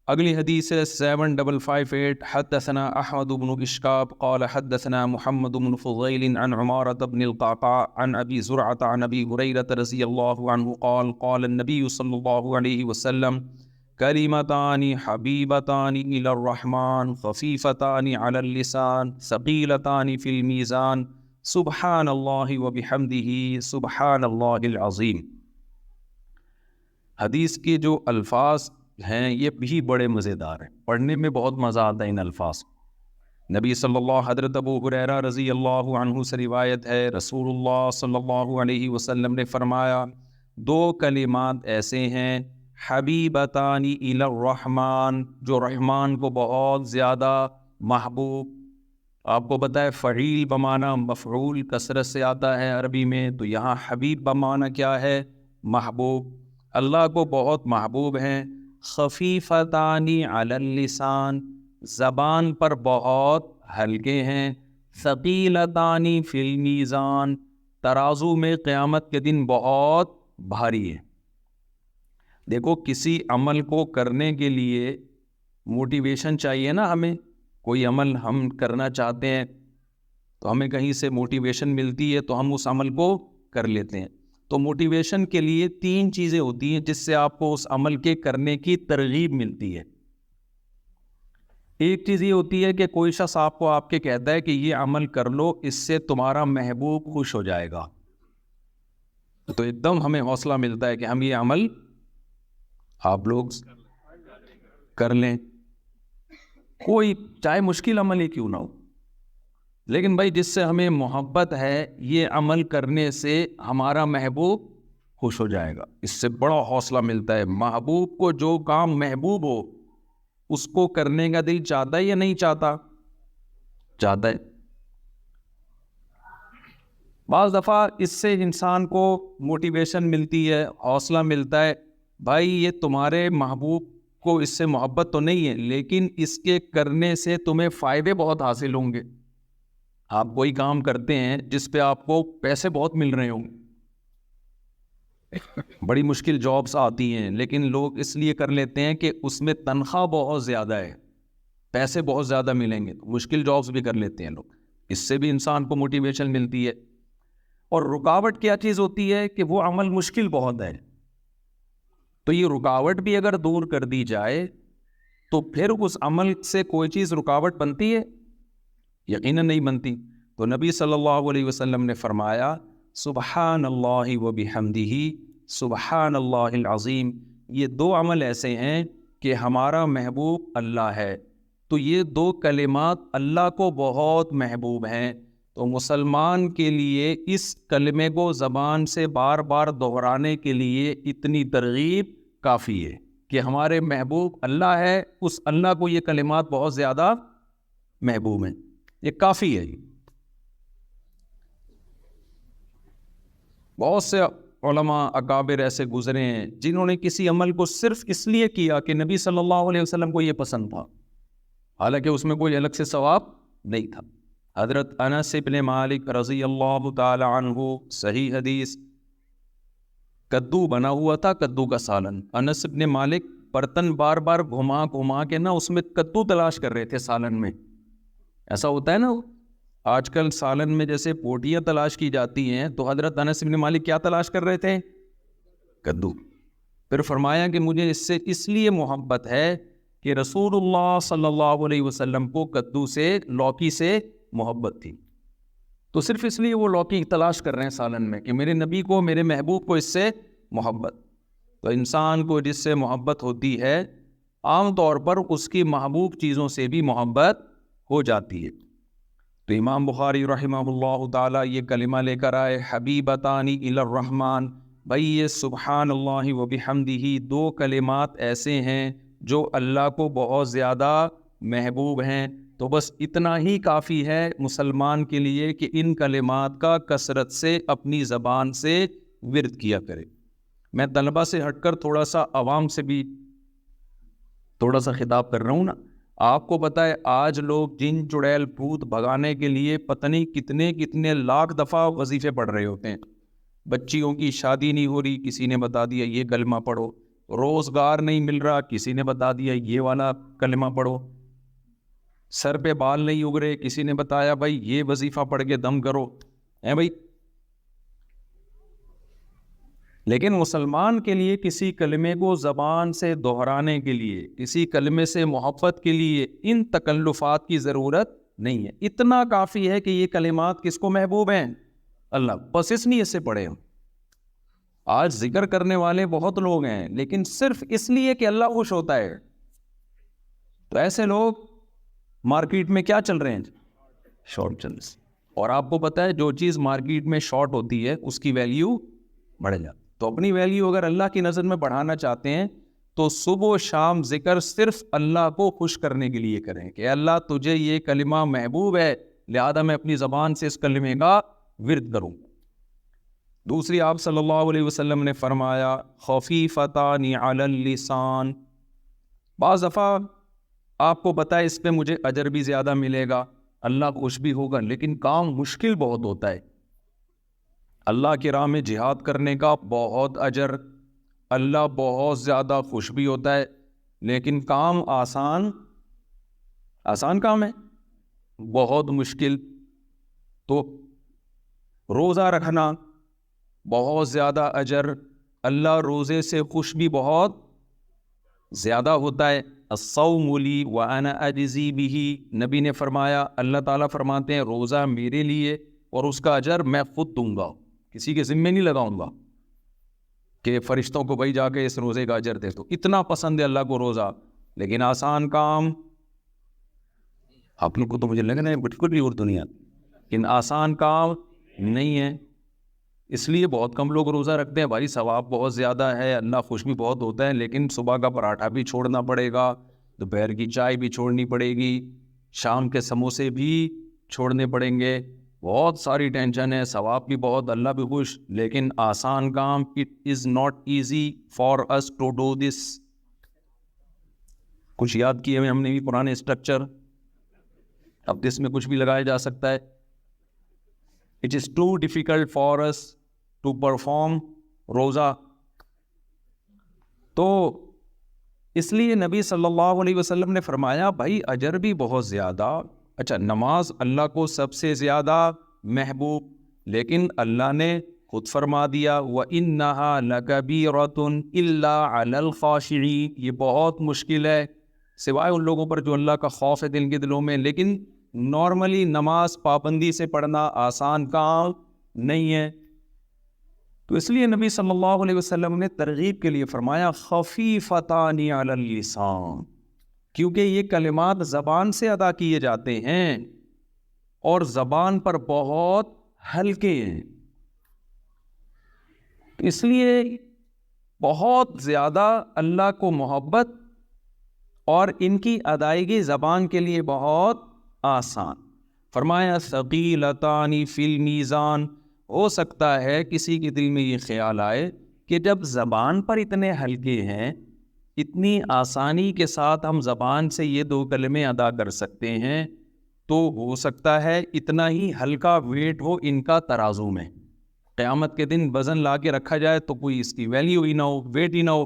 اگلی حدیث ہے 7558. حدثنا احمد بن اشکاب قال حدثنا محمد بن فضیل عن عمارة بن القعقاع عن ابی زرعة عن ابی ہریرة رضی اللہ عنہ قال قال النبی صلی اللہ علیہ وسلم کلمتان حبیبتان الی الرحمن خفیفتان علی اللسان ثقیلتان فی المیزان سبحان اللہ وبحمدہ سبحان اللہ العظیم. حدیث کے جو الفاظ ہیں یہ بھی بڑے مزیدار ہیں، پڑھنے میں بہت مزہ آتا ہے ان الفاظ. نبی صلی اللہ حضرت ابو ہریرہ رضی اللہ عنہ سے روایت ہے، رسول اللہ صلی اللہ علیہ وسلم نے فرمایا دو کلمات ایسے ہیں حبیبتان الی الرحمن، جو رحمان کو بہت زیادہ محبوب. آپ کو پتہ ہے فعیل بمعنی مفعول کثرت سے آتا ہے عربی میں، تو یہاں حبیب بمعنی کیا ہے؟ محبوب. اللہ کو بہت محبوب ہیں. خفیفتان علی اللسان، زبان پر بہت ہلکے ہیں. ثقیلتان فی المیزان، ترازو میں قیامت کے دن بہت بھاری ہے. دیکھو کسی عمل کو کرنے کے لیے موٹیویشن چاہیے نا. ہمیں کوئی عمل ہم کرنا چاہتے ہیں تو ہمیں کہیں سے موٹیویشن ملتی ہے تو ہم اس عمل کو کر لیتے ہیں. تو موٹیویشن کے لیے تین چیزیں ہوتی ہیں جس سے آپ کو اس عمل کے کرنے کی ترغیب ملتی ہے. ایک چیز یہ ہوتی ہے کہ کوئی شخص آپ کو آپ کے کہتا ہے کہ یہ عمل کر لو، اس سے تمہارا محبوب خوش ہو جائے گا، تو ایک دم ہمیں حوصلہ ملتا ہے کہ ہم یہ عمل آپ لوگ کر لیں، کوئی چاہے مشکل عمل ہی کیوں نہ ہو. لیکن بھائی جس سے ہمیں محبت ہے یہ عمل کرنے سے ہمارا محبوب خوش ہو جائے گا، اس سے بڑا حوصلہ ملتا ہے. محبوب کو جو کام محبوب ہو اس کو کرنے کا دل چاہتا ہے یا نہیں چاہتا؟ چاہتا ہے. بعض دفعہ اس سے انسان کو موٹیویشن ملتی ہے، حوصلہ ملتا ہے. بھائی یہ تمہارے محبوب کو اس سے محبت تو نہیں ہے، لیکن اس کے کرنے سے تمہیں فائدے بہت حاصل ہوں گے. آپ کوئی کام کرتے ہیں جس پہ آپ کو پیسے بہت مل رہے ہوں، بڑی مشکل جابس آتی ہیں لیکن لوگ اس لیے کر لیتے ہیں کہ اس میں تنخواہ بہت زیادہ ہے، پیسے بہت زیادہ ملیں گے، تو مشکل جابس بھی کر لیتے ہیں لوگ. اس سے بھی انسان کو موٹیویشن ملتی ہے. اور رکاوٹ کیا چیز ہوتی ہے کہ وہ عمل مشکل بہت ہے، تو یہ رکاوٹ بھی اگر دور کر دی جائے تو پھر اس عمل سے کوئی چیز رکاوٹ بنتی ہے؟ یقیناً نہیں بنتی. تو نبی صلی اللہ علیہ وسلم نے فرمایا سبحان اللہ وبحمدہ سبحان اللہ العظیم. یہ دو عمل ایسے ہیں کہ ہمارا محبوب اللہ ہے، تو یہ دو کلمات اللہ کو بہت محبوب ہیں. تو مسلمان کے لیے اس کلمے کو زبان سے بار بار دہرانے کے لیے اتنی ترغیب کافی ہے کہ ہمارے محبوب اللہ ہے، اس اللہ کو یہ کلمات بہت زیادہ محبوب ہیں. یہ کافی ہے. بہت سے علماء اکابر ایسے گزرے ہیں جنہوں نے کسی عمل کو صرف اس لیے کیا کہ نبی صلی اللہ علیہ وسلم کو یہ پسند تھا، حالانکہ اس میں کوئی الگ سے ثواب نہیں تھا. حضرت انس بن مالک رضی اللہ تعالی عنہ، صحیح حدیث، کدو بنا ہوا تھا، کدو کا سالن. انس بن مالک برتن بار بار گھما گھما کے نا اس میں کدو تلاش کر رہے تھے سالن میں. ایسا ہوتا ہے نا آج کل سالن میں جیسے بوٹیاں تلاش کی جاتی ہیں، تو حضرت انس بن مالک کیا تلاش کر رہے تھے؟ کدو. پھر فرمایا کہ مجھے اس سے اس لیے محبت ہے کہ رسول اللہ صلی اللہ علیہ وسلم کو کدو سے، لوکی سے محبت تھی، تو صرف اس لیے وہ لوکی تلاش کر رہے ہیں سالن میں کہ میرے نبی کو، میرے محبوب کو اس سے محبت. تو انسان کو جس سے محبت ہوتی ہے عام طور پر اس کی محبوب چیزوں سے بھی محبت ہو جاتی ہے. تو امام بخاری رحمہ اللہ تعالیٰ یہ کلمہ لے کر آئے حبیبتان الی الرحمن. بھائی یہ سبحان اللہ وبحمدہ دو کلمات ایسے ہیں جو اللہ کو بہت زیادہ محبوب ہیں. تو بس اتنا ہی کافی ہے مسلمان کے لیے کہ ان کلمات کا کثرت سے اپنی زبان سے ورد کیا کرے. میں طلبہ سے ہٹ کر تھوڑا سا عوام سے بھی تھوڑا سا خطاب کر رہا ہوں نا. آپ کو پتہ ہے آج لوگ جن چڑیل بھوت بھگانے کے لیے پتہ نہیں کتنے کتنے لاکھ دفعہ وظیفے پڑھ رہے ہوتے ہیں. بچیوں کی شادی نہیں ہو رہی، کسی نے بتا دیا یہ کلمہ پڑھو. روزگار نہیں مل رہا، کسی نے بتا دیا یہ والا کلمہ پڑھو، سر پہ بال نہیں اگ رہے، کسی نے بتایا بھائی یہ وظیفہ پڑھ کے دم کرو، ہے بھائی. لیکن مسلمان کے لیے کسی کلمے کو زبان سے دہرانے کے لیے، کسی کلمے سے محبت کے لیے ان تکلفات کی ضرورت نہیں ہے. اتنا کافی ہے کہ یہ کلمات کس کو محبوب ہیں؟ اللہ. بس اس نیت سے پڑھے ہوں. آج ذکر کرنے والے بہت لوگ ہیں لیکن صرف اس لیے کہ اللہ خوش ہوتا ہے. تو ایسے لوگ مارکیٹ میں کیا چل رہے ہیں؟ شارٹ چل رہے. اور آپ کو پتہ ہے جو چیز مارکیٹ میں شارٹ ہوتی ہے اس کی ویلیو بڑھ جاتی. تو اپنی ویلیو اگر اللہ کی نظر میں بڑھانا چاہتے ہیں تو صبح و شام ذکر صرف اللہ کو خوش کرنے کے لیے کریں کہ اللہ تجھے یہ کلمہ محبوب ہے لہذا میں اپنی زبان سے اس کلمے کا ورد کروں. دوسری آپ صلی اللہ علیہ وسلم نے فرمایا خفیفتان علی اللسان. بعض دفعہ آپ کو پتہ ہے اس پہ مجھے اجر بھی زیادہ ملے گا، اللہ خوش بھی ہوگا، لیکن کام مشکل بہت ہوتا ہے. اللہ کی راہ میں جہاد کرنے کا بہت اجر، اللہ بہت زیادہ خوش بھی ہوتا ہے، لیکن کام آسان کام ہے، بہت مشکل. تو روزہ رکھنا بہت زیادہ اجر، اللہ روزے سے خوش بھی بہت زیادہ ہوتا ہے. الصوم لی وانا اجزی بہ. نبی نے فرمایا، اللہ تعالیٰ فرماتے ہیں روزہ میرے لیے اور اس کا اجر میں خود دوں گا، کسی کے ذمے نہیں لگاؤں گا کہ فرشتوں کو بھائی جا کے اس روزے کا اجر دے. تو اتنا پسند ہے اللہ کو روزہ، لیکن آسان کام آپ لوگ کو تو مجھے لگ رہا ہے بالکل بھی اردو نہیں آتی، لیکن آسان کام نہیں ہے. اس لیے بہت کم لوگ روزہ رکھتے ہیں. بھائی ثواب بہت زیادہ ہے، اللہ خوش بھی بہت ہوتا ہے، لیکن صبح کا پراٹھا بھی چھوڑنا پڑے گا، دوپہر کی چائے بھی چھوڑنی پڑے گی، شام کے سموسے بھی چھوڑنے پڑیں گے، بہت ساری ٹینشن ہے، ثواب بھی بہت، اللہ بھی خوش، لیکن آسان کام it is not easy for us to do this. کچھ یاد کیے ہوئے ہم نے بھی پرانے اسٹرکچر، اب اس میں کچھ بھی لگایا جا سکتا ہے. It is too difficult for us to perform روزہ. تو اس لیے نبی صلی اللہ علیہ وسلم نے فرمایا بھائی اجر بھی بہت زیادہ. اچھا نماز اللہ کو سب سے زیادہ محبوب، لیکن اللہ نے خود فرما دیا وَإِنَّهَا لَكَبِيرَةٌ إِلَّا عَلَى الْخَاشِعِينَ. یہ بہت مشکل ہے سوائے ان لوگوں پر جو اللہ کا خوف ہے دل کے دلوں میں، لیکن نارملی نماز پابندی سے پڑھنا آسان کام نہیں ہے. تو اس لیے نبی صلی اللہ علیہ وسلم نے ترغیب کے لیے فرمایا خفیفتان علی اللسان، کیونکہ یہ کلمات زبان سے ادا کیے جاتے ہیں اور زبان پر بہت ہلکے ہیں. اس لیے بہت زیادہ اللہ کو محبت اور ان کی ادائیگی زبان کے لیے بہت آسان. فرمایا ثقیلتان فی المیزان. ہو سکتا ہے کسی کے دل میں یہ خیال آئے کہ جب زبان پر اتنے ہلکے ہیں، اتنی آسانی کے ساتھ ہم زبان سے یہ دو کلمے ادا کر سکتے ہیں، تو ہو سکتا ہے اتنا ہی ہلکا ویٹ ہو ان کا ترازو میں، قیامت کے دن وزن لا کے رکھا جائے تو کوئی اس کی ویلیو ہی نہ ہو، ویٹ ہی نہ ہو.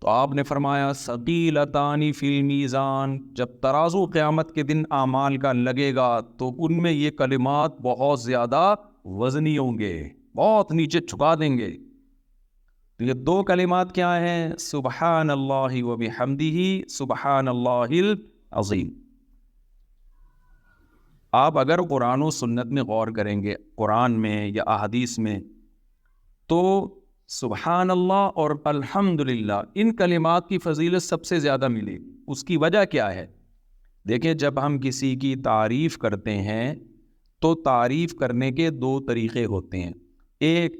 تو آپ نے فرمایا ثقیلتان فی المیزان. جب ترازو قیامت کے دن اعمال کا لگے گا تو ان میں یہ کلمات بہت زیادہ وزنی ہوں گے، بہت نیچے چھکا دیں گے. تو یہ دو کلمات کیا ہیں؟ سبحان اللہ و بحمدہ سبحان اللہ العظیم. آپ اگر قرآن و سنت میں غور کریں گے، قرآن میں یا احادیث میں، تو سبحان اللہ اور الحمدللہ ان کلمات کی فضیلت سب سے زیادہ ملی. اس کی وجہ کیا ہے؟ دیکھیں جب ہم کسی کی تعریف کرتے ہیں تو تعریف کرنے کے دو طریقے ہوتے ہیں. ایک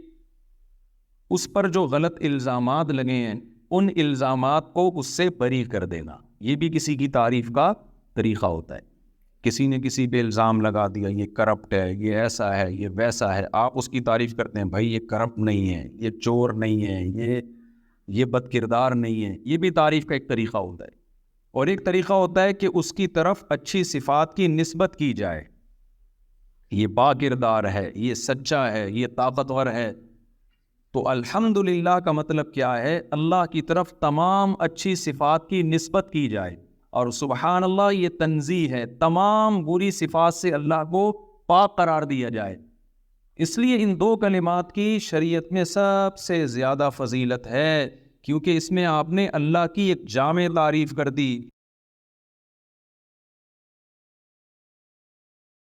اس پر جو غلط الزامات لگے ہیں ان الزامات کو اس سے بری کر دینا، یہ بھی کسی کی تعریف کا طریقہ ہوتا ہے. کسی نے کسی پہ الزام لگا دیا یہ کرپٹ ہے، یہ ایسا ہے، یہ ویسا ہے، آپ اس کی تعریف کرتے ہیں بھائی یہ کرپٹ نہیں ہے، یہ چور نہیں ہے، یہ بد کردار نہیں ہے. یہ بھی تعریف کا ایک طریقہ ہوتا ہے. اور ایک طریقہ ہوتا ہے کہ اس کی طرف اچھی صفات کی نسبت کی جائے، یہ با کردار ہے، یہ سچا ہے، یہ طاقتور ہے. تو الحمدللہ کا مطلب کیا ہے؟ اللہ کی طرف تمام اچھی صفات کی نسبت کی جائے، اور سبحان اللہ یہ تنزیہ ہے، تمام بری صفات سے اللہ کو پاک قرار دیا جائے۔ اس لیے ان دو کلمات کی شریعت میں سب سے زیادہ فضیلت ہے، کیونکہ اس میں آپ نے اللہ کی ایک جامع تعریف کر دی،